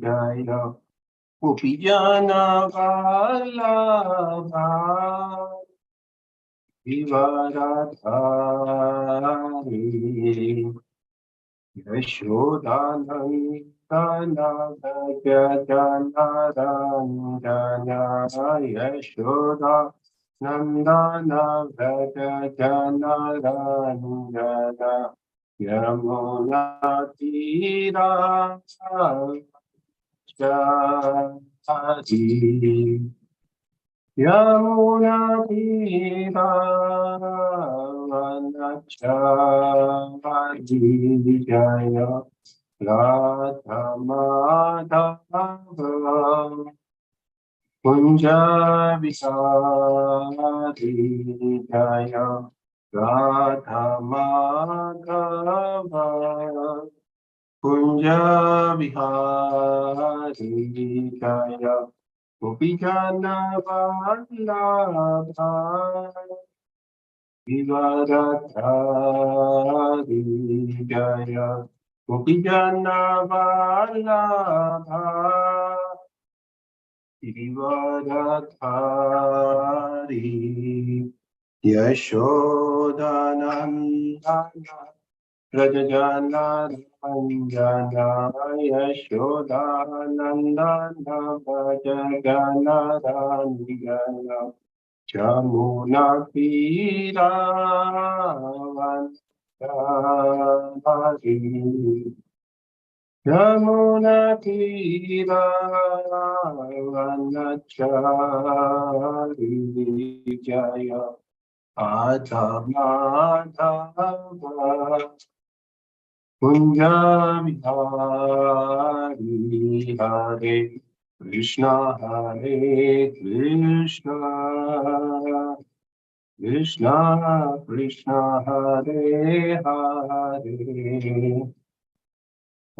जय गोपीजन वल्लभा गिरिवरधारी यशोदानन्दन व्रजजनरञ्जन यशोदानन्दन व्रजजनरञ्जन यमुनातीराचारी यमुनातीरावनचारी जय राधा माधव कुंज विहारी जय राधा माधव कुंज विहारी जय गोपीजन वल्लभा गिरिवरधारी जय गोपीजन वल्लभा गिरिवरधारी यशोदानन्दन व्रजजनरञ्जन यशोदानन्दन व्रजजनरञ्जन यमुनातीरावनचारी यमुनातीरावनचारी जय राधा माधव कुंज विहारी हरे कृष्ण कृष्ण कृष्ण हरे हरे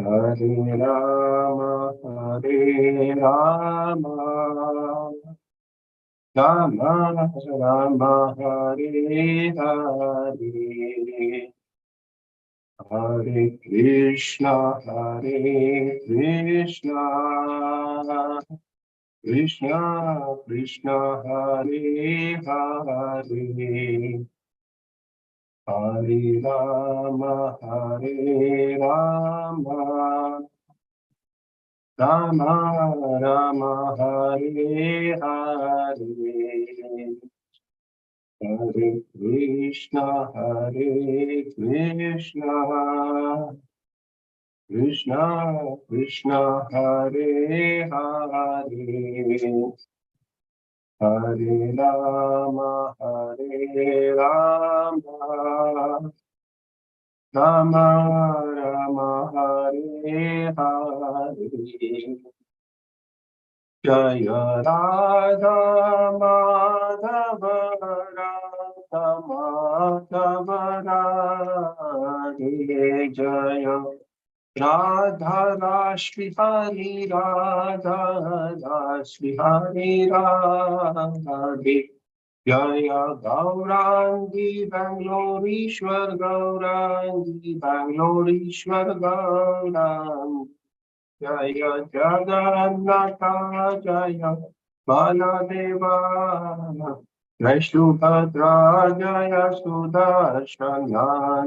हरे राम राम राम हरे हरे हरे कृष्ण कृष्ण कृष्ण हरे हरे हरे राम राम राम हरे हरे हरे कृष्ण कृष्ण कृष्ण हरे हरे हरे राम राम राम हरे हरे जय राधा माधव राधा माधव राधे जय राधा राश्री हरि राधा राश्री हरि राधे जय गौरांगी बेंगलोरीश्वर गौरांगी बेंगलोरीश्वर गौरांगी जय जगन्नाथ जय बलदेवा जय सुभद्रा जय सुदर्शन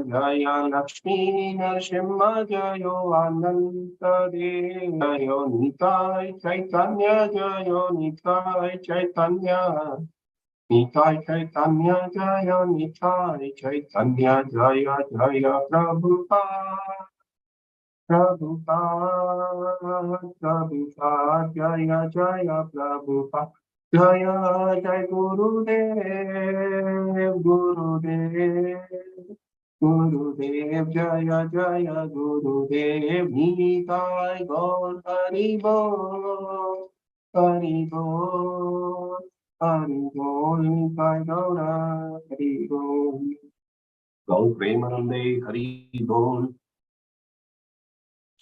जय लक्ष्मी नरसिंह जय अनंत देव जय निताय चैतन्य जय निताय चैतन्य निताय चैतन्य जय निताय चैतन्य जय जय प्रभुपाद प्रभुपाद जय जय प्रभुपाद जय जय गुरुदेव गुरुदेव जय जय गुरुदेव निताय गौर हरि बोल हरि बोल निताय गौर हरि बोल गौ प्रेमानंदे हरि बोल।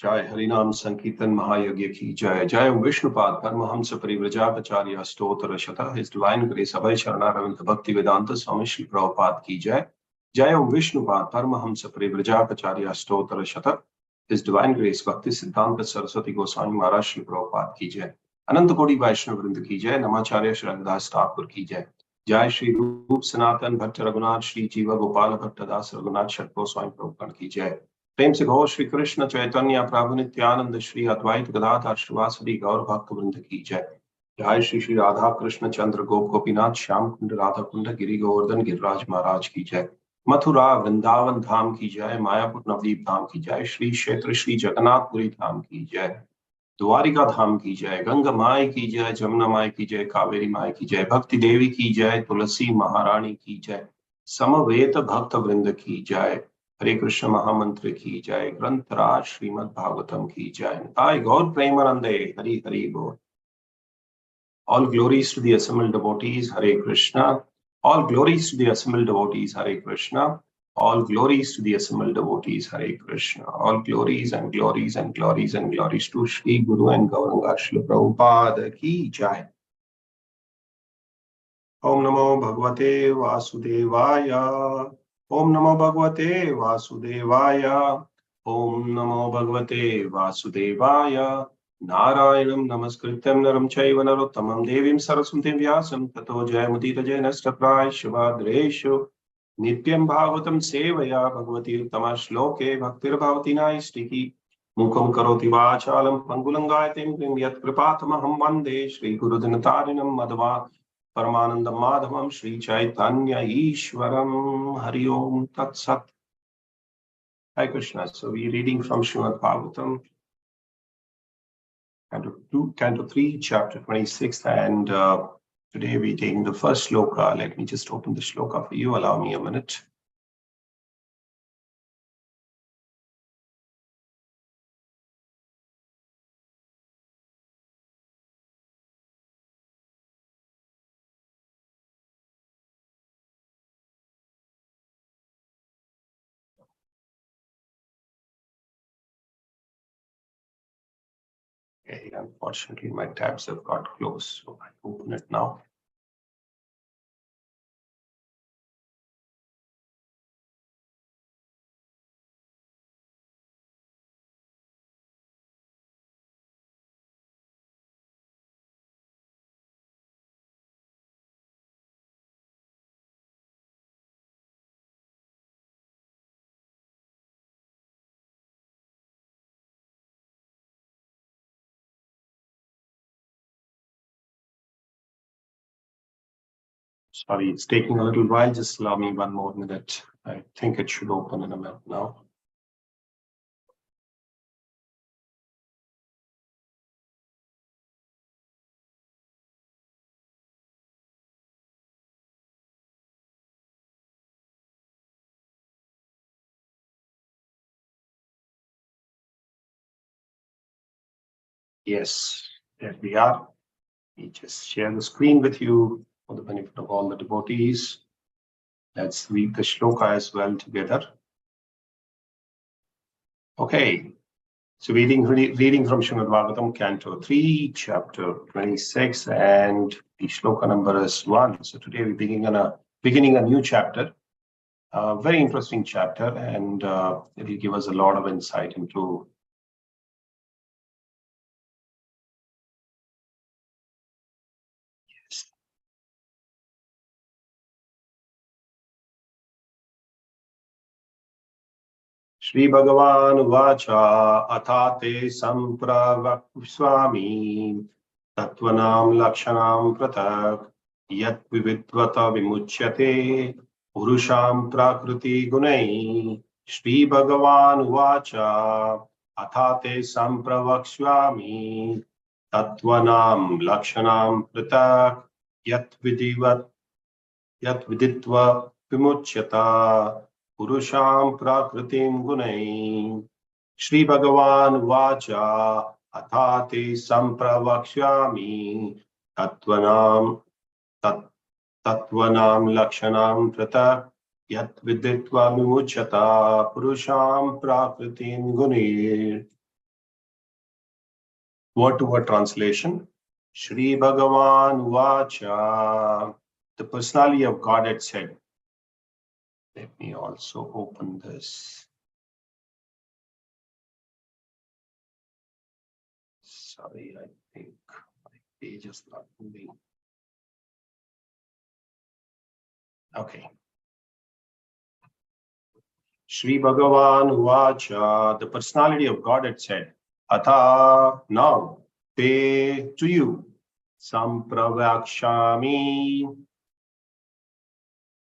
जय हरिनाम संकीर्तन महायज्ञ की जय। जय विष्णुपाद परमहंस परिव्रजाचार्य स्तोत्र शतः हिज डिवाइन ग्रेस अभय शरणारविंद भक्ति वेदांत स्वामी श्री प्रभुपाद की जय। जय विष्णुपाद परमहंस परिव्रजाचार्य स्तोत्र शतः His Divine Grace Bhakti Siddhanta Saraswati Goswami Maharaj Shri Prabhupada की जय, अनंत कोटि वैष्णव वृंद की जय, नमाचार्य श्री रघुदास ठाकुर की जय, जय श्री रूप सनातन भट्ट रघुनाथ श्री जीवा गोपाल भट्टदास रघुनाथ षट गोस्वामी प्रभुपाद की जय। प्रेम से गौ श्री कृष्ण चैतन्य प्रभु नित्यानंद श्री अद्वैत गदाधर श्रीवासदि गौर भक्त वृंद की जय। जय श्री श्री राधा कृष्ण चंद्र गोप गोपीनाथ श्याम कुंड राधा कुंड गिरि गोवर्धन गिरिराज महाराज की जय। मथुरा वृंदावन धाम की जय, मायापुर नवदीप धाम की जय, श्री क्षेत्र श्री जगन्नाथपुरी धाम की जय, द्वारिका धाम की जय, गंगा माई की जय, जमुना माई की जय, कावेरी माई की जय, भक्ति देवी की जय, तुलसी महारानी की जय, समवेत भक्त वृंद की जय, हरे कृष्ण महामंत्र की जय, ग्रंथराज श्रीमद् भागवतम की जय। निताय गौर प्रेमानंदे, हरि हरि बोल। All glories to the assembled devotees, Hare Krishna. All glories to the assembled devotees, Hare Krishna. All glories to the assembled devotees, Hare Krishna. All glories and glories and glories and glories to Shri Guru and Gauranga Srila Prabhupada ki jai. Om Namo Bhagavate Vasudevaya. Om Namo Bhagavate Vasudevaya. Om Namo Bhagavate Vasudevaya. नारायणं नमस्कृत्यं नरं चैव नरोत्तमं देवीं सरस्वतीं व्यासं ततो जयमुदीरये नष्टप्रायश्चिवाग्रेषु नित्यं भागवतं सेवया भगवती उत्तमा श्लोके भक्तिर्भवति नैष्टिकी मुखं करोति वाचालं पङ्गुलङ्गायतेन किं यत्कृपातमहं वन्दे श्रीगुरुदिनतारिणं मध्वा परमानन्दं माधवं श्रीचैतन्य ईश्वरं। हरि ओम तत्सत्। Hare Krishna. So we are reading from Srimad Bhagavatam, Canto 3, Chapter 26, and today we're taking the first shloka. Let me just open the shloka for you. Allow me a minute. Okay, unfortunately, my tabs have got closed, so I open it now. Sorry, it's taking a little while. Just allow me one more minute. I think it should open in a minute now. Yes, there we are. We just share the screen with you for the benefit of all the devotees. Let's read the shloka as well together. Okay, so reading from Srimad Bhagavatam, Canto 3, Chapter 26, and the shloka number is 1. So today we're beginning a new chapter, a very interesting chapter, and it will give us a lot of insight into Shri Bhagavan Vacha Athate Sampravakshvami Tattvanam Lakshanam Pratak Yat Vividvata Vimuchyate Purusham Prakriti Gunai. Shri Bhagavan Vacha Athate Sampravakshvami Tattvanam Lakshanam Pratak Yat Viditva Vimuchyata Purusham Prakritim Gunai. Shri Bhagavan Vacha Athate Sampravakshami Tattvanam Lakshanam Pratak Yat Viditva Vimuchyata Purusham Prakritim Gunai. Word-to-word translation. Shri Bhagavan Vacha. The personality of Godhead said. Let me also open this. Sorry, I think my page is not moving. Okay. Shri Bhagavan Uvacha, the personality of God had said, Atha, now, te, to you, Sampravakshami,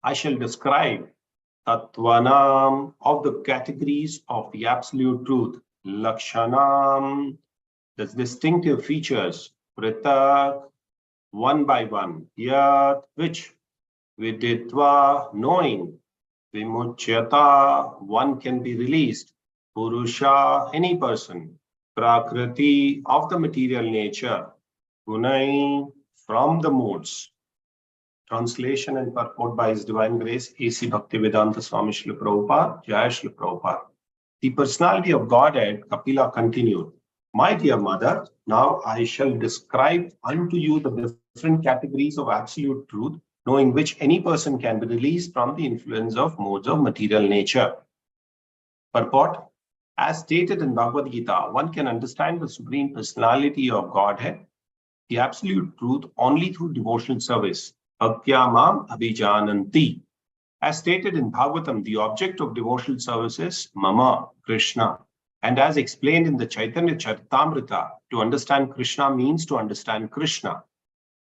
I shall describe Tattvanam of the categories of the absolute truth, Lakshanam, the distinctive features, Pritak, one by one, Yat, which, Viditva, knowing, Vimuchyata, one can be released, Purusha, any person, Prakriti, of the material nature, Gunai, from the modes. Translation and purport by His Divine Grace, A.C. Bhaktivedanta Swami Srila Prabhupada, Jai Srila Prabhupada. The personality of Godhead, Kapila continued, my dear mother, now I shall describe unto you the different categories of absolute truth, knowing which any person can be released from the influence of modes of material nature. Purport, as stated in Bhagavad Gita, one can understand the Supreme Personality of Godhead, the absolute truth, only through devotional service. Bhaktyamam abhijananti. As stated in Bhagavatam, the object of devotional service is Mama, Krishna. And as explained in the Chaitanya Charitamrita, to understand Krishna means to understand Krishna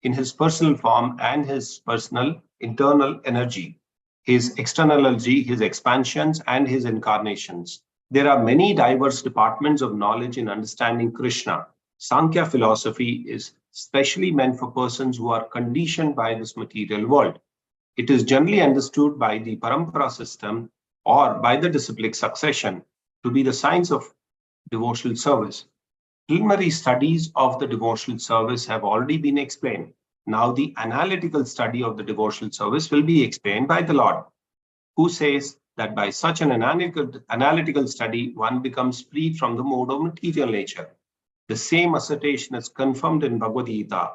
in his personal form and his personal internal energy, his external energy, his expansions, and his incarnations. There are many diverse departments of knowledge in understanding Krishna. Sankhya philosophy is specially meant for persons who are conditioned by this material world. It is generally understood by the parampara system or by the disciplic succession to be the science of devotional service. Preliminary studies of the devotional service have already been explained. Now the analytical study of the devotional service will be explained by the Lord, who says that by such an analytical study, one becomes free from the mode of material nature. The same assertion is confirmed in Bhagavad Gita,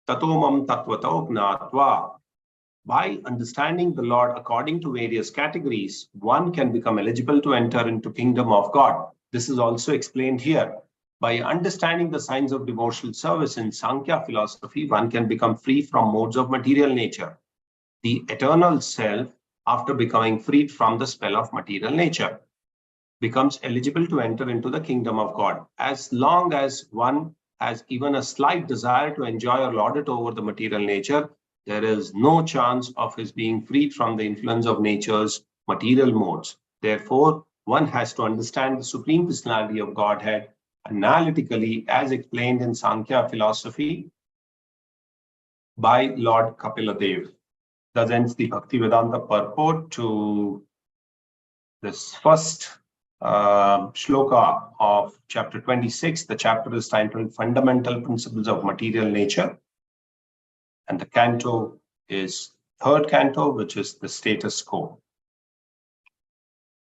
Tatomam Tattvato Gnatva. By understanding the Lord according to various categories, one can become eligible to enter into kingdom of God. This is also explained here. By understanding the signs of devotional service in Sankhya philosophy, one can become free from modes of material nature. The eternal self, after becoming freed from the spell of material nature, becomes eligible to enter into the kingdom of God. As long as one has even a slight desire to enjoy or lord it over the material nature, there is no chance of his being freed from the influence of nature's material modes. Therefore, one has to understand the Supreme Personality of Godhead analytically, as explained in Sankhya philosophy by Lord Kapila Dev. Thus ends the Bhaktivedanta purport to this first shloka of chapter 26. The chapter is titled Fundamental Principles of Material Nature. And the canto is third canto, which is the status quo.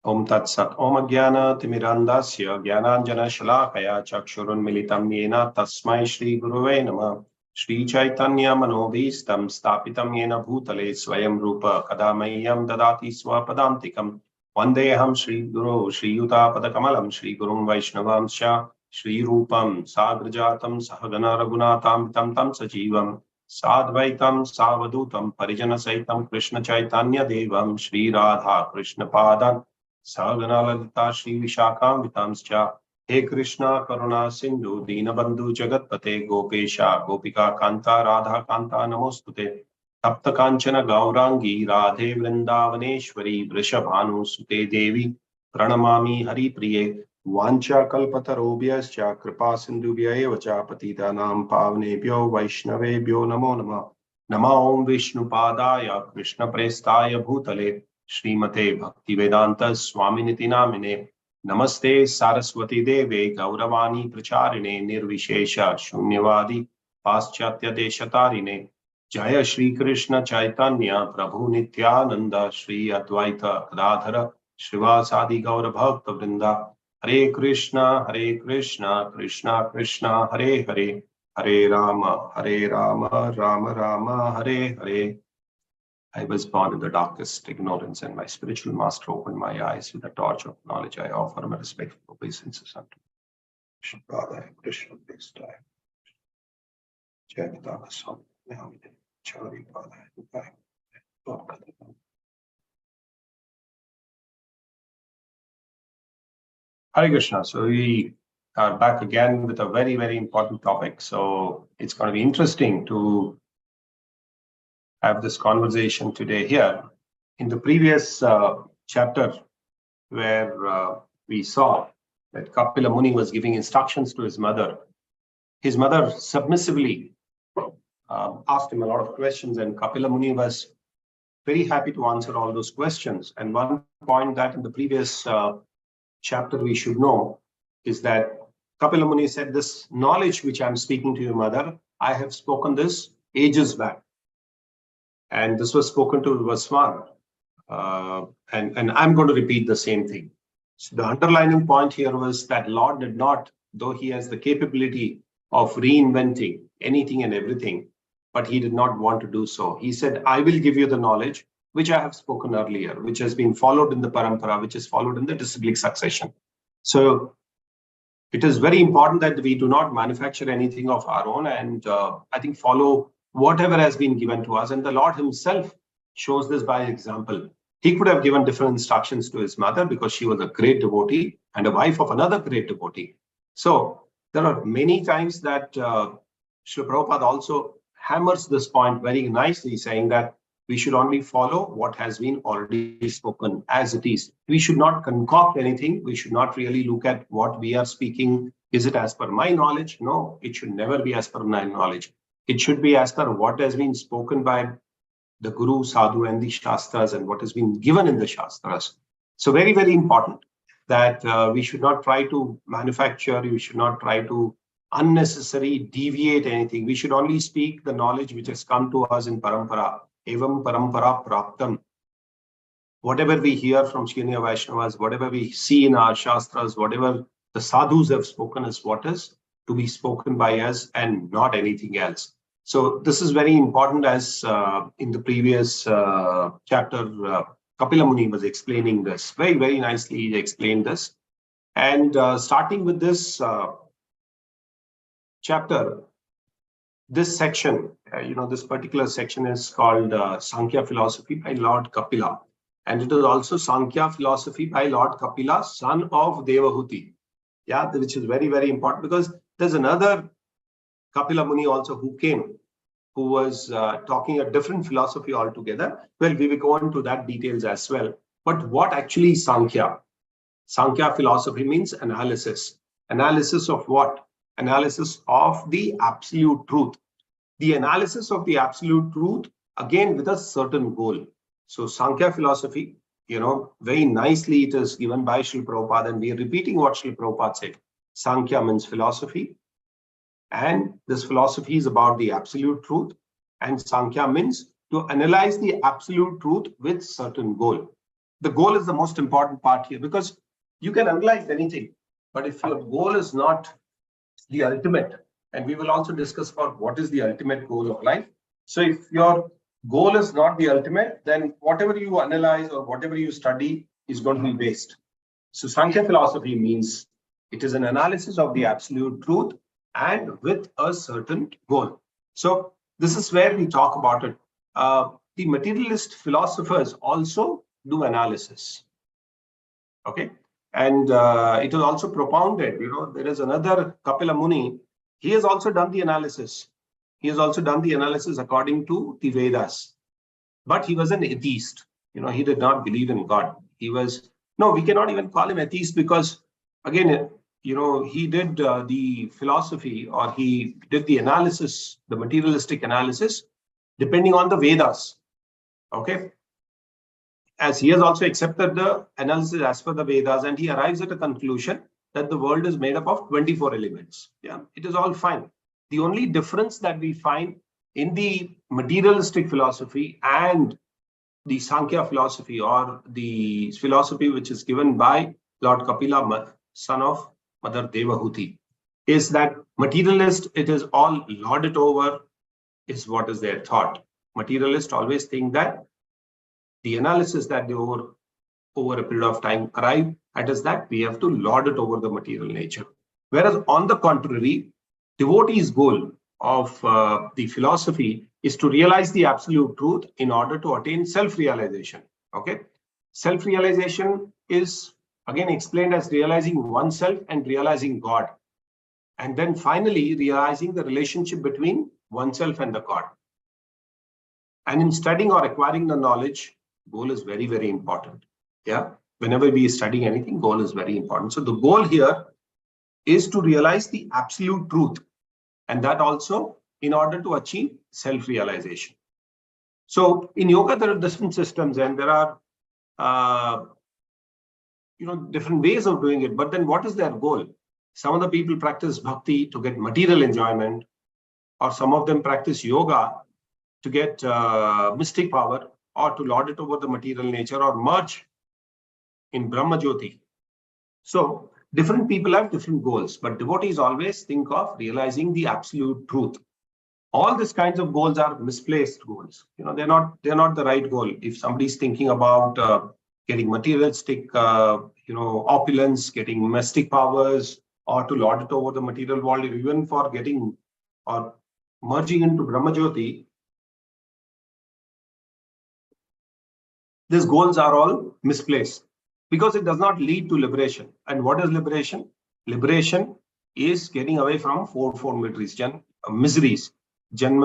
Om Tat Sat Om Agyana Timirandasya Gyananjana Shalakaya Chakshurun Militam Yena Tasmai Shri Guruve Namah Shri Chaitanya Manobhistam Stapitam Yena Bhutale Swayam Rupa Kadamayam Dadati Swapadantikam Vandeham Shri Guru Shri Yuta Padakamalam Shri Gurum Vaishnavamsha Shri Rupam Sagrajatam Sahagana Raghunatam Tam Tam Sajivam Sadvaitam Savadutam Parijana Saitam Krishna Chaitanya Devam Shri Radha Krishna Padan Sagana Lalita Shri Vishakam Vitamscha He Krishna Karuna Sindhu Dinabandhu Jagatpate Gopesha Gopika Kanta Radha Kanta Namostute Tapta Kanchana Gaurangi Radhe Vrindavaneshwari Vrishabhanu Sute Devi Pranamami Hari Priye Vancha Kalpatarobhyascha Kripa Sindhubhya eva cha Patitanam Pavnebhyo Vaishnavebhyo Namo Namah Nama Om Vishnu Padaya Krishna Prestaya Bhutale Srimate Bhaktivedanta Swaminiti Namine Namaste Saraswati Deve Gauravani Pracharine Nirvishesha Shunyavadi Paschatya Deshatarine Jaya Shri Krishna Chaitanya Prabhu Nityananda Shri Advaita Gadadhara Srivasadi Gaura Bhakta Vrinda Hare Krishna, Krishna Krishna, Hare Hare, Hare Rama, Rama Rama, Hare Hare. I was born in the darkest ignorance, and my spiritual master opened my eyes with the torch of knowledge. I offer my respectful obeisances unto Shubhadaya Krishna Prestaya Jagataka Swami Navide Chari Padaya Upai. Hare Krishna. So we are back again with a very, very important topic. So it's going to be interesting to have this conversation today here. In the previous chapter, where we saw that Kapila Muni was giving instructions to his mother submissively asked him a lot of questions, and Kapila Muni was very happy to answer all those questions. And one point that in the previous chapter we should know is that Kapila Muni said, this knowledge which I'm speaking to your mother, I have spoken this ages back. And this was spoken to Vaswan. And I'm going to repeat the same thing. So the underlining point here was that Lord did not, though he has the capability of reinventing anything and everything, but he did not want to do so. He said, I will give you the knowledge which I have spoken earlier, which has been followed in the parampara, which is followed in the disciplic succession. So it is very important that we do not manufacture anything of our own, and I think follow whatever has been given to us. And the Lord himself shows this by example. He could have given different instructions to his mother because she was a great devotee and a wife of another great devotee. So there are many times that Srila Prabhupada also hammers this point very nicely, saying that we should only follow what has been already spoken as it is. We should not concoct anything. We should not really look at what we are speaking. Is it as per my knowledge? No, it should never be as per my knowledge. It should be as per what has been spoken by the Guru, Sadhu, and the Shastras, and what has been given in the Shastras. So very, very important that we should not try to manufacture, we should not try to unnecessarily deviate anything. We should only speak the knowledge which has come to us in parampara. Evam parampara praptam. Whatever we hear from Senior Vaishnavas, whatever we see in our Shastras, whatever the sadhus have spoken is what is to be spoken by us and not anything else. So this is very important, as in the previous chapter, Kapila Muni was explaining this. Very, very nicely he explained this. And starting with this chapter, this section, this particular section is called Sankhya Philosophy by Lord Kapila. And it is also Sankhya Philosophy by Lord Kapila, son of Devahuti. Yeah, which is very, very important, because there's another Kapila Muni also who came, who was talking a different philosophy altogether. Well, we will go into that details as well. But what actually is Sankhya? Sankhya philosophy means analysis. Analysis of what? Analysis of the absolute truth. The analysis of the absolute truth, again, with a certain goal. So Sankhya philosophy, very nicely it is given by Srila Prabhupada, and we are repeating what Srila Prabhupada said. Sankhya means philosophy, and this philosophy is about the absolute truth, and Sankhya means to analyze the absolute truth with certain goal. The goal is the most important part here, because you can analyze anything, but if your goal is not the ultimate, and we will also discuss about what is the ultimate goal of life. So if your goal is not the ultimate, then whatever you analyze or whatever you study is going to be waste. So Sankhya philosophy means it is an analysis of the absolute truth and with a certain goal. So this is where we talk about it. The materialist philosophers also do analysis. Okay. And it is also propounded, there is another Kapila Muni. He has also done the analysis. He has also done the analysis according to the Vedas. But he was an atheist. He did not believe in God. We cannot even call him atheist, because, again, he did the philosophy, or he did the analysis, the materialistic analysis, depending on the Vedas. Okay. As he has also accepted the analysis as per the Vedas, and he arrives at a conclusion that the world is made up of 24 elements. Yeah, it is all fine. The only difference that we find in the materialistic philosophy and the Sankhya philosophy, or the philosophy which is given by Lord Kapila, son of Mother Devahuti, is that materialist, it is all lorded over, is what is their thought. Materialists always think that the analysis that they over a period of time arrive at is that we have to lord it over the material nature. Whereas on the contrary, devotee's goal of the philosophy is to realize the absolute truth in order to attain self-realization. Okay, self-realization is again explained as realizing oneself and realizing God, and then finally realizing the relationship between oneself and the God. And in studying or acquiring the knowledge, goal is very, very important. Yeah, whenever we are studying anything, goal is very important. So the goal here is to realize the absolute truth, and that also in order to achieve self-realization. So in yoga, there are different systems, and there are different ways of doing it. But then what is their goal? Some of the people practice bhakti to get material enjoyment, or some of them practice yoga to get mystic power, or to lord it over the material nature, or merge in Brahma Jyoti. So different people have different goals, but devotees always think of realizing the absolute truth. All these kinds of goals are misplaced goals. They're not the right goal. If somebody's thinking about getting materialistic, opulence, getting mystic powers, or to lord it over the material world, or even for getting or merging into Brahma Jyoti, these goals are all misplaced because it does not lead to liberation. And what is liberation? Liberation is getting away from fourfold miseries, Janma,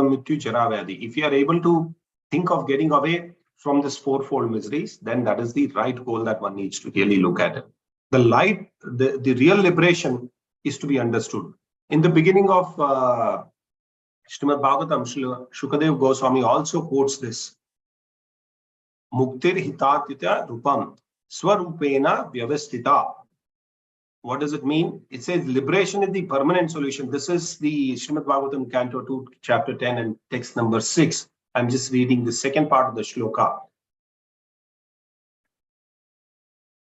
Mrityu, Jara, Vyadhi. If you are able to think of getting away from this fourfold miseries, then that is the right goal that one needs to really look at it. The real liberation is to be understood. In the beginning of Srimad Bhagavatam, Shukadev Goswami also quotes this. Muktir hitatitya rupam swarupena vyavastita. What does it mean? It says liberation is the permanent solution. This is the Srimad Bhagavatam, Canto 2, Chapter 10 and text number 6. I'm just reading the second part of the shloka.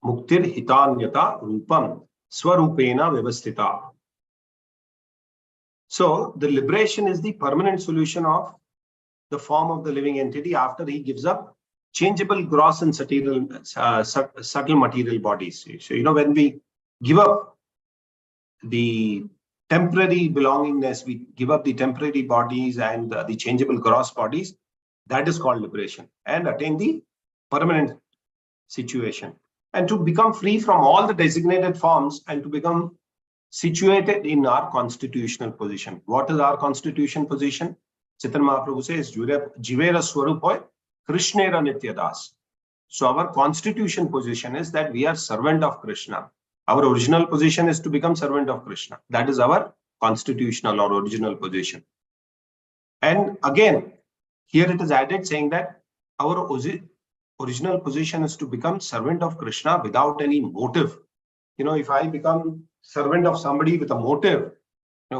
Muktir hitanyata rupam swarupena vyavastita. So the liberation is the permanent solution of the form of the living entity after he gives up changeable gross and subtle material bodies. So, when we give up the temporary belongingness, we give up the temporary bodies and the changeable gross bodies, that is called liberation, and attain the permanent situation. And to become free from all the designated forms and to become situated in our constitutional position. What is our constitutional position? Chaitanya Mahaprabhu says, Jivera Swarupoy Krishnera Nityadas. So our constitution position is that we are servant of Krishna. Our original position is to become servant of Krishna. That is our constitutional or original position. And again, here it is added saying that our original position is to become servant of Krishna without any motive. If I become servant of somebody with a motive,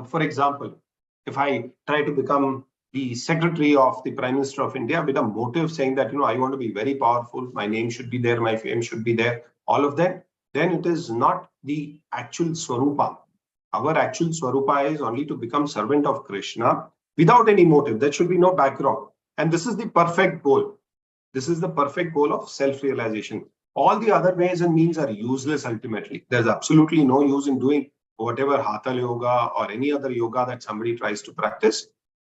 for example, if I try to become the secretary of the Prime Minister of India with a motive saying that, I want to be very powerful, my name should be there, my fame should be there, all of that, then it is not the actual Swarupa. Our actual Swarupa is only to become servant of Krishna without any motive. There should be no background. And this is the perfect goal. This is the perfect goal of self-realization. All the other ways and means are useless ultimately. There's absolutely no use in doing whatever Hatha yoga or any other yoga that somebody tries to practice.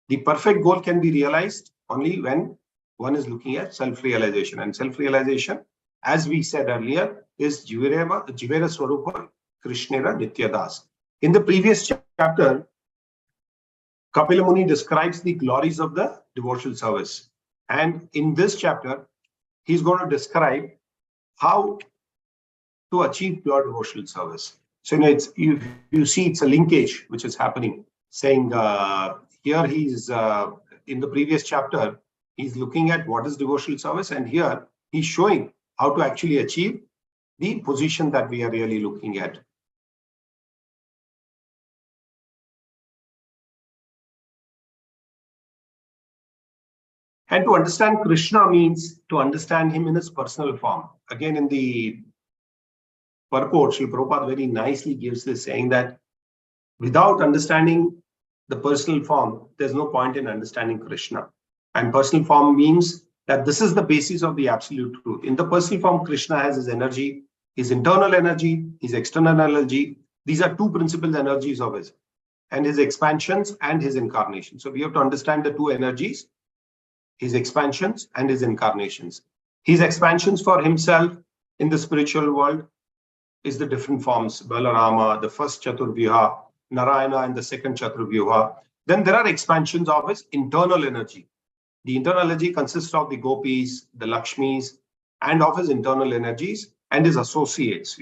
The perfect goal can be realized only when one is looking at self-realization. And self-realization, as we said earlier, is Jivera Swarupa Krishnera Nityadas. In the previous chapter, Kapila Muni describes the glories of the devotional service. And in this chapter, he's going to describe how to achieve pure devotional service. So you see it's a linkage which is happening, saying here he's in the previous chapter, he's looking at what is devotional service, and here he's showing how to actually achieve the position that we are really looking at. And to understand Krishna means to understand him in his personal form. Again, in the purport, Srila Prabhupada very nicely gives this, saying that without understanding the personal form, there's no point in understanding Krishna. And personal form means that this is the basis of the absolute truth. In the personal form, Krishna has his energy, his internal energy, his external energy, These are two principal energies of his, and his expansions and his incarnation. So we have to understand the two energies, his expansions and his incarnations. His expansions for himself in the spiritual world is the different forms, Balarama, the first Chaturvyuha, Narayana, and the second Chaturvyuha. Then there are expansions of his internal energy. The internal energy consists of the gopis, the Lakshmis, and of his internal energies and his associates.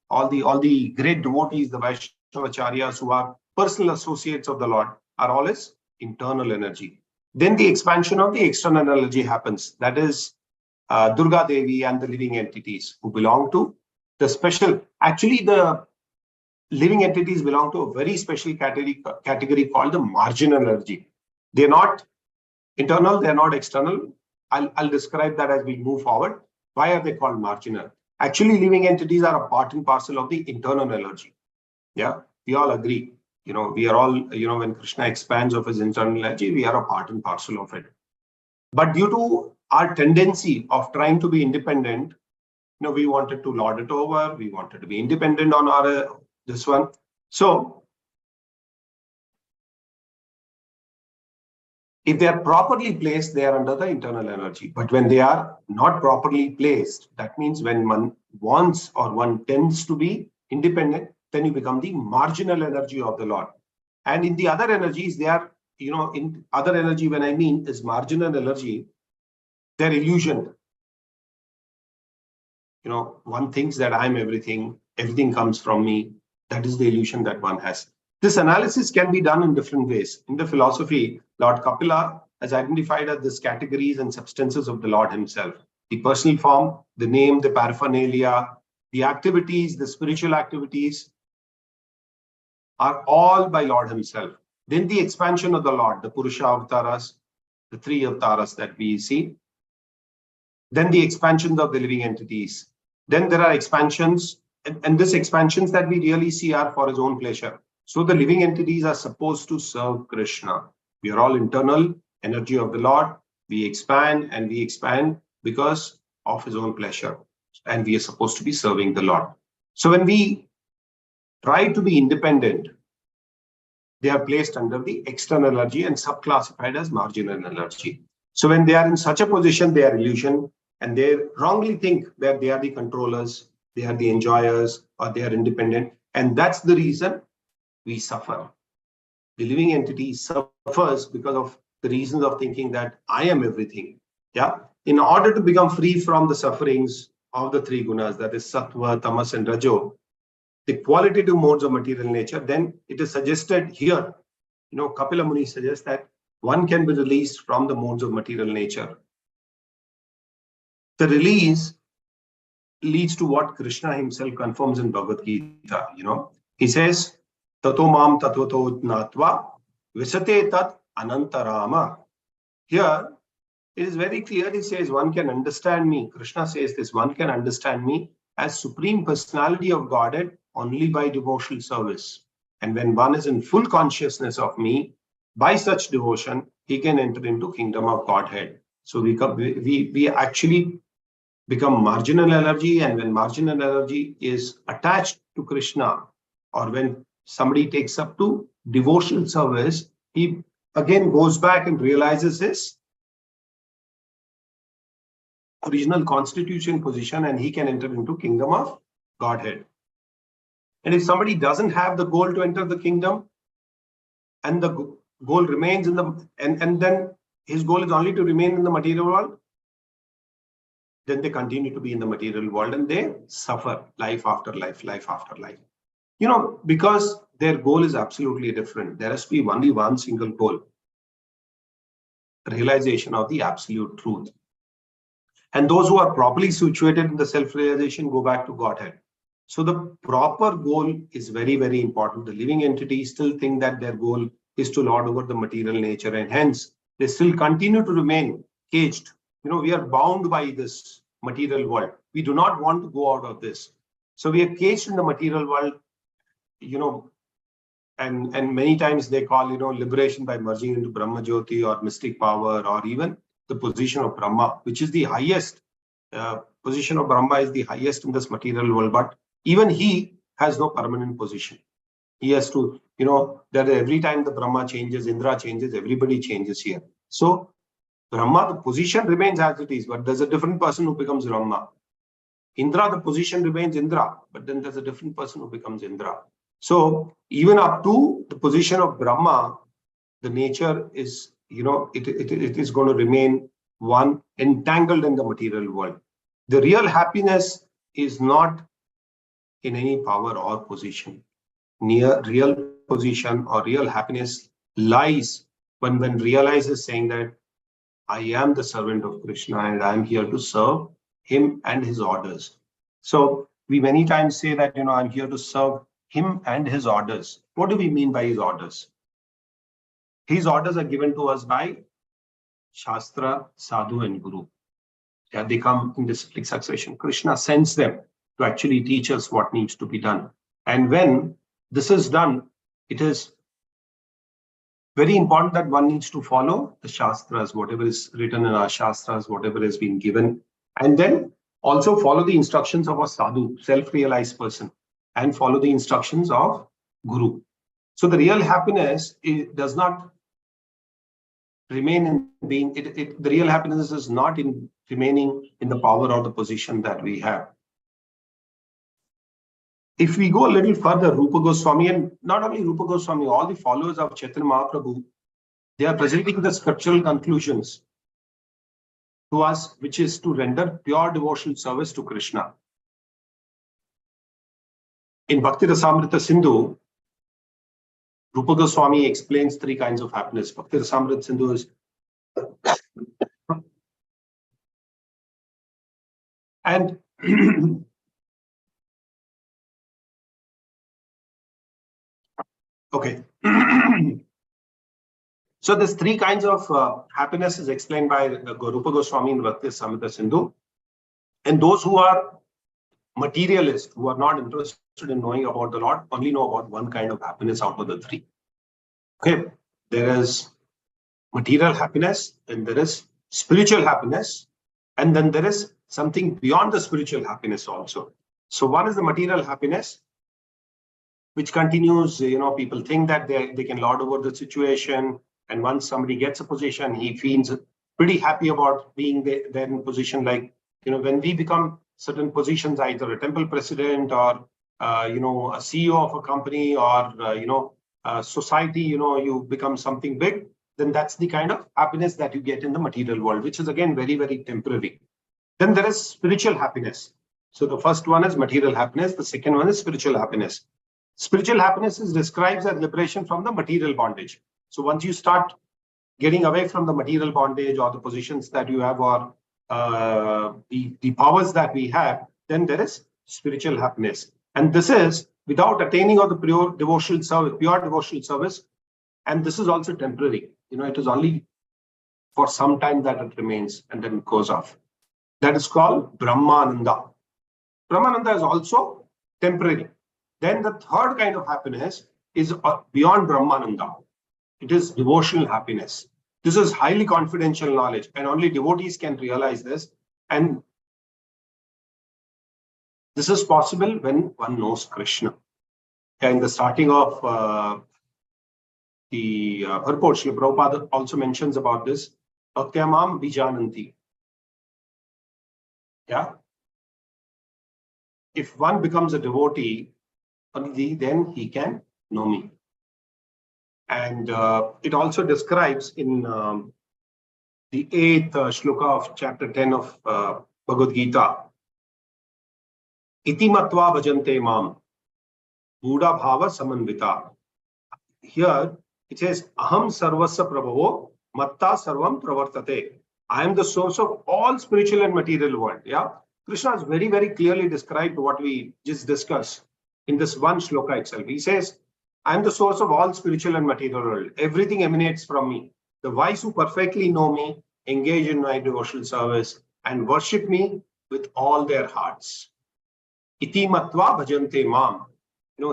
All the great devotees, the Vaishnavacharyas who are personal associates of the Lord, are all his internal energy. Then the expansion of the external energy happens. That is Durga Devi and the living entities who belong to the special. Actually, the living entities belong to a very special category called the marginal energy. They're not internal, they're not external. I'll describe that as we move forward. Why are they called marginal? Actually, living entities are a part and parcel of the internal energy. Yeah, we all agree. We are all, when Krishna expands of his internal energy, we are a part and parcel of it. But due to our tendency of trying to be independent, we wanted to lord it over. We wanted to be independent on this one. So if they are properly placed, they are under the internal energy. But when they are not properly placed, that means when one wants or one tends to be independent, then you become the marginal energy of the Lord. And in the other energies, they are, in other energy, when I mean is marginal energy, they're illusioned. One thinks that I'm everything comes from me. That is the illusion that one has. This analysis can be done in different ways. In the philosophy, Lord Kapila has identified as these categories and substances of the Lord himself. The personal form, the name, the paraphernalia, the activities, the spiritual activities are all by Lord himself. Then the expansion of the Lord, the Purusha avatars, the 3 avatars that we see. Then the expansions of the living entities. Then there are expansions, and these expansions that we really see are for his own pleasure. So the living entities are supposed to serve Krishna. We are all internal energy of the Lord. We expand and we expand because of his own pleasure. And we are supposed to be serving the Lord. So when we try to be independent, they are placed under the external energy and subclassified as marginal energy. So when they are in such a position, they are illusion, and they wrongly think that they are the controllers, they are the enjoyers, or they are independent. And that's the reason we suffer. The living entity suffers because of the reasons of thinking that I am everything. Yeah. In order to become free from the sufferings of the 3 gunas, that is sattva, tamas, and rajo, the qualitative modes of material nature, then it is suggested here, Kapila Muni suggests that one can be released from the modes of material nature. The release leads to what Krishna himself confirms in Bhagavad Gita. He says, Tato mam tatvato jnatva visate tat anantarama. Here, it is very clear. He says, one can understand me. Krishna says this, one can understand me as Supreme Personality of Godhead only by devotional service. And when one is in full consciousness of me, by such devotion, he can enter into kingdom of Godhead. So we actually become marginal energy, and when marginal energy is attached to Krishna, or when somebody takes up to devotional service, he again goes back and realizes his original constitution position, and he can enter into kingdom of Godhead. And if somebody doesn't have the goal to enter the kingdom, and the goal remains in the, and then his goal is only to remain in the material world, then they continue to be in the material world and they suffer life after life, life after life. Because their goal is absolutely different. There has to be only one single goal: realization of the absolute truth. And those who are properly situated in the self-realization go back to Godhead. So the proper goal is very, very important. The living entities still think that their goal is to lord over the material nature, and hence they still continue to remain caged. We are bound by this material world. We do not want to go out of this. So we are caged in the material world, and many times they call, liberation by merging into Brahma Jyoti or mystic power, or even the position of Brahma, which is the highest. Position of Brahma is the highest in this material world. But even he has no permanent position. He has to, that every time the Brahma changes, Indra changes, everybody changes here. So Brahma, the position remains as it is, but there's a different person who becomes Brahma. Indra, the position remains Indra, but then there's a different person who becomes Indra. So even up to the position of Brahma, the nature is, it is going to remain one entangled in the material world. The real happiness is not in any power or position. Real position or real happiness lies when realizes saying that I am the servant of Krishna and I am here to serve him and his orders. So we many times say that, I'm here to serve him and his orders. What do we mean by his orders? His orders are given to us by Shastra, Sadhu and Guru. Yeah, they come in this succession. Krishna sends them to actually teach us what needs to be done. And when this is done, it is very important that one needs to follow the Shastras, whatever is written in our Shastras, whatever has been given, and then also follow the instructions of a Sadhu, self-realized person, and follow the instructions of Guru. So the real happiness does not remain in being, the real happiness is not in remaining in the power or the position that we have. If we go a little further, Rupa Goswami, and not only Rupa Goswami, all the followers of Chaitanya Mahaprabhu, they are presenting the scriptural conclusions to us, which is to render pure devotional service to Krishna. In Bhakti Rasamrita Sindhu, Rupa Goswami explains three kinds of happiness. Bhakti Rasamrita Sindhu is and okay. So there's three kinds of happiness is explained by Rupa Goswami in Bhakti Rasamrita Sindhu. And those who are materialists, who are not interested in knowing about the Lord, only know about one kind of happiness out of the three. Okay, there is material happiness, and there is spiritual happiness, and then there is something beyond the spiritual happiness also. So one is the material happiness, which continues, people think that they can lord over the situation, and once somebody gets a position, he feels pretty happy about being there in position. Like, when we become certain positions, either a temple president or, a CEO of a company or, society, you become something big, then that's the kind of happiness that you get in the material world, which is again very, very temporary. Then there is spiritual happiness. So the first one is material happiness. The second one is spiritual happiness. Spiritual happiness is described as liberation from the material bondage. So once you start getting away from the material bondage or the positions that you have or the powers that we have, then there is spiritual happiness. And this is without attaining of the pure devotional service. And this is also temporary. It is only for some time that it remains and then it goes off. That is called Brahmananda. Brahmananda is also temporary. Then the third kind of happiness is beyond Brahmananda. It is devotional happiness. This is highly confidential knowledge, and only devotees can realize this. And this is possible when one knows Krishna. In the starting of the purport, Srila Prabhupada also mentions about this. Bhaktyamam Bijananti. Yeah. If one becomes a devotee, only then he can know me. And it also describes in the 8th shloka of chapter 10 of Bhagavad Gita, Iti matva bhajante mam, Buddha bhava samanvita. Here it says, Aham sarvasya prabhavo, matta sarvam pravartate. I am the source of all spiritual and material world. Yeah, Krishna has very, very clearly described what we just discussed in this one shloka itself. He says, I am the source of all spiritual and material world. Everything emanates from me. The wise who perfectly know me engage in my devotional service and worship me with all their hearts. Iti matva bhajante mam.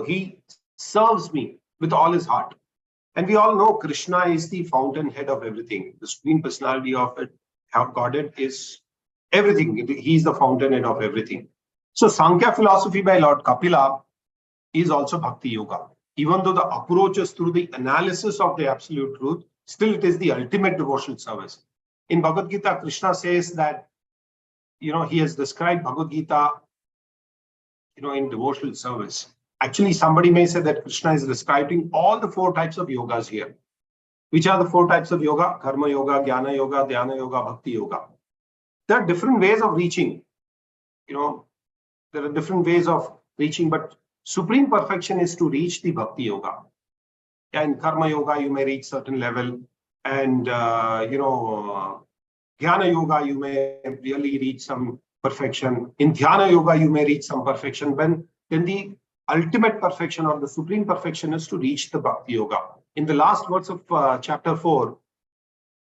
He serves me with all his heart. And we all know Krishna is the fountainhead of everything. The Supreme Personality of it, Godhead is everything. He is the fountainhead of everything. So Sankhya philosophy by Lord Kapila is also Bhakti Yoga. Even though the approach is through the analysis of the absolute truth, still it is the ultimate devotional service. In Bhagavad Gita, Krishna says that, he has described Bhagavad Gita, in devotional service. Actually, somebody may say that Krishna is describing all the 4 types of yogas here. Which are the 4 types of yoga? Karma Yoga, Jnana Yoga, Dhyana Yoga, Bhakti Yoga. There are different ways of reaching. There are different ways of reaching, but supreme perfection is to reach the Bhakti Yoga. In Karma Yoga, you may reach certain level. And, Jnana Yoga, you may really reach some perfection. In Dhyana Yoga, you may reach some perfection. Then the ultimate perfection or the supreme perfection is to reach the Bhakti Yoga. In the last words of chapter 4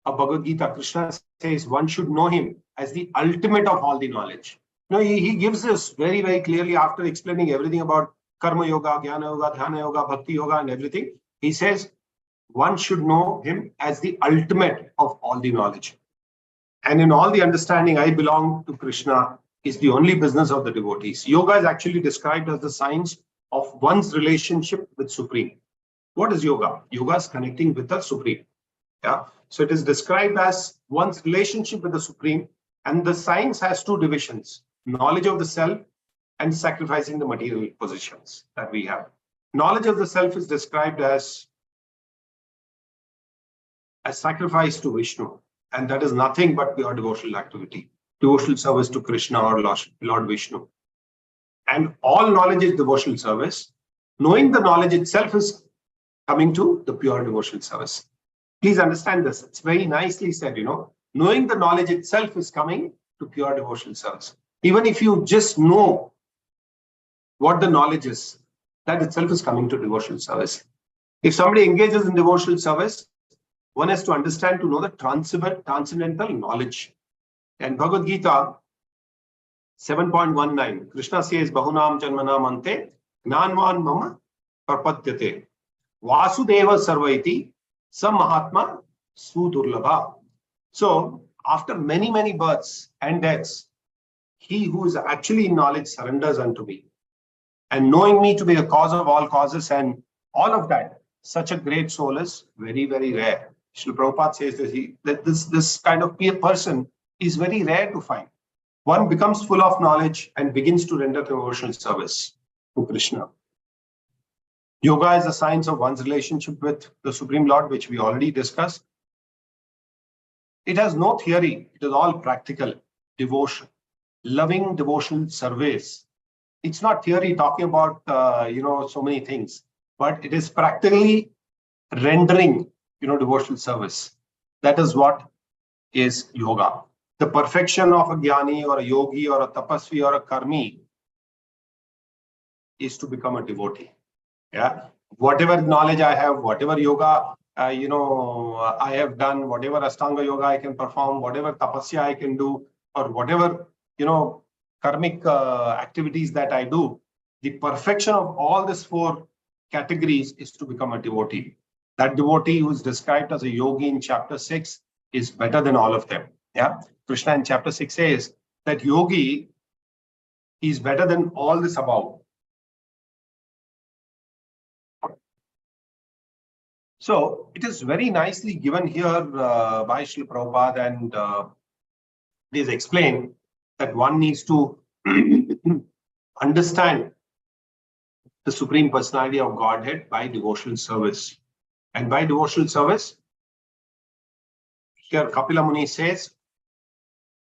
of Bhagavad Gita, Krishna says one should know him as the ultimate of all the knowledge. He gives this very, very clearly after explaining everything about Karma Yoga, Jnana Yoga, Dhyana Yoga, Bhakti Yoga and everything. He says one should know him as the ultimate of all the knowledge. And in all the understanding, I belong to Krishna is the only business of the devotees. Yoga is actually described as the science of one's relationship with Supreme. What is yoga? Yoga is connecting with the Supreme. So it is described as one's relationship with the Supreme, and the science has 2 divisions: knowledge of the self and sacrificing the material possessions that we have. Knowledge of the self is described as sacrifice to Vishnu, and that is nothing but pure devotional activity, devotional service to Krishna or Lord Vishnu. And all knowledge is devotional service. Knowing the knowledge itself is coming to the pure devotional service. Please understand this. It's very nicely said, knowing the knowledge itself is coming to pure devotional service. Even if you just know what the knowledge is, that itself is coming to devotional service. If somebody engages in devotional service, one has to understand to know the transcendental knowledge. And Bhagavad Gita 7.19, Krishna says, Bahunam Janmanam Ante Gnanvan Mama Parpadyate Vasudeva Sarvaiti Sam Mahatma Sudurlabha. So, after many, many births and deaths, he who is actually in knowledge surrenders unto me. And knowing me to be the cause of all causes and all of that, such a great soul is very, very rare. Srila Prabhupada says that this kind of person is very rare to find. One becomes full of knowledge and begins to render devotional service to Krishna. Yoga is the science of one's relationship with the Supreme Lord, which we already discussed. It has no theory. It is all practical devotion, loving devotional service. It's not theory talking about, so many things, but it is practically rendering, devotional service. That is what is yoga. The perfection of a jnani or a yogi or a tapasvi or a karmi is to become a devotee. Whatever knowledge I have, whatever yoga, I have done, whatever Ashtanga yoga I can perform, whatever tapasya I can do, or whatever, karmic activities that I do, the perfection of all these 4 categories is to become a devotee. That devotee who is described as a yogi in chapter 6 is better than all of them. Krishna in chapter 6 says that yogi is better than all this above. So it is very nicely given here by Srila Prabhupada, and it is explained that one needs to understand the Supreme Personality of Godhead by devotional service. And by devotional service, here Kapila Muni says,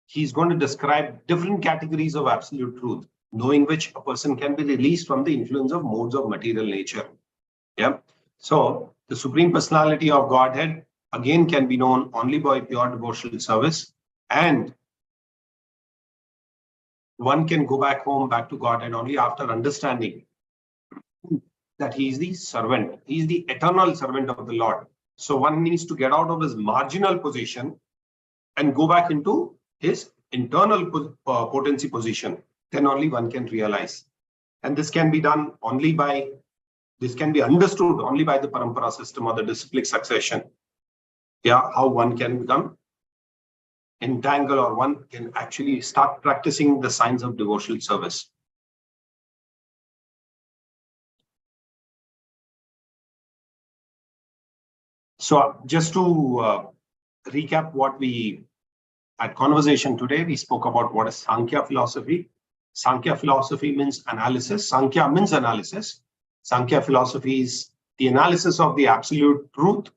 he's going to describe different categories of absolute truth, knowing which a person can be released from the influence of modes of material nature. So the Supreme Personality of Godhead again can be known only by pure devotional service, and one can go back to Godhead only after understanding that he is the servant. He is the eternal servant of the Lord. So one needs to get out of his marginal position and go back into his internal potency position. Then only one can realize. And this can be done only by, this can be understood only by the parampara system or the disciplic succession. How one can become entangled, or one can actually start practicing the science of devotional service. So just to recap what we had conversation today, we spoke about what is Sankhya philosophy. Sankhya philosophy means analysis. Sankhya means analysis. Sankhya philosophy is the analysis of the absolute truth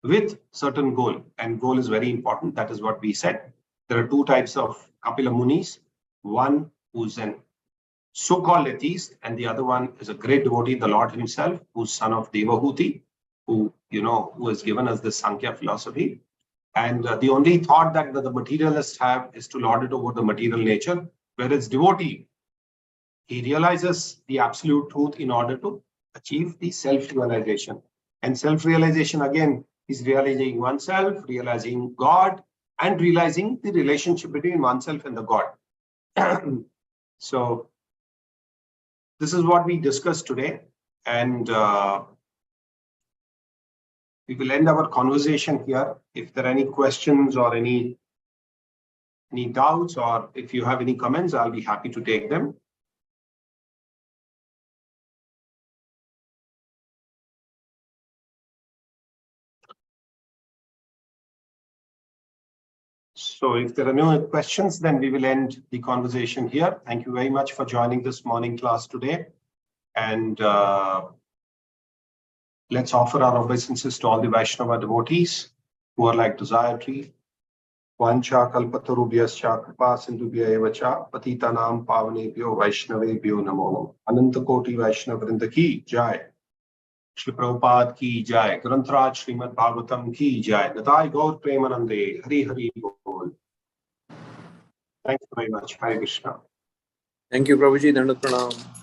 with certain goal, and goal is very important. That is what we said. There are two types of Kapila Munis. One who's an so-called atheist, and the other one is a great devotee, the Lord himself, who's son of Devahuti, who has given us this Sankhya philosophy. And the only thought that the materialists have is to lord it over the material nature, whereas devotee, he realizes the absolute truth in order to achieve the self-realization. And self-realization, again, is realizing oneself, realizing God, and realizing the relationship between oneself and the God. So this is what we discussed today, and we will end our conversation here. If there are any questions or any doubts, or if you have any comments, I'll be happy to take them. So if there are no questions, then we will end the conversation here. Thank you very much for joining this morning class today. And let's offer our obeisances to all the Vaishnava devotees who are like desire tree. Vancha kalpatarubhyascha kripa sindhubhya eva cha patitanam pavanebhyo vaishnavebhyo namo. Ananta Koti Vaishnava Vrinda ki jai. Shri Prabhupada ki jai. Grantaraj Srimad Bhagavatam ki jai. Natai Gaur Premanande. Hari Hari Bol. Thank you very much. Hare Krishna. Thank you, Prabhuji. Dandavat Pranam.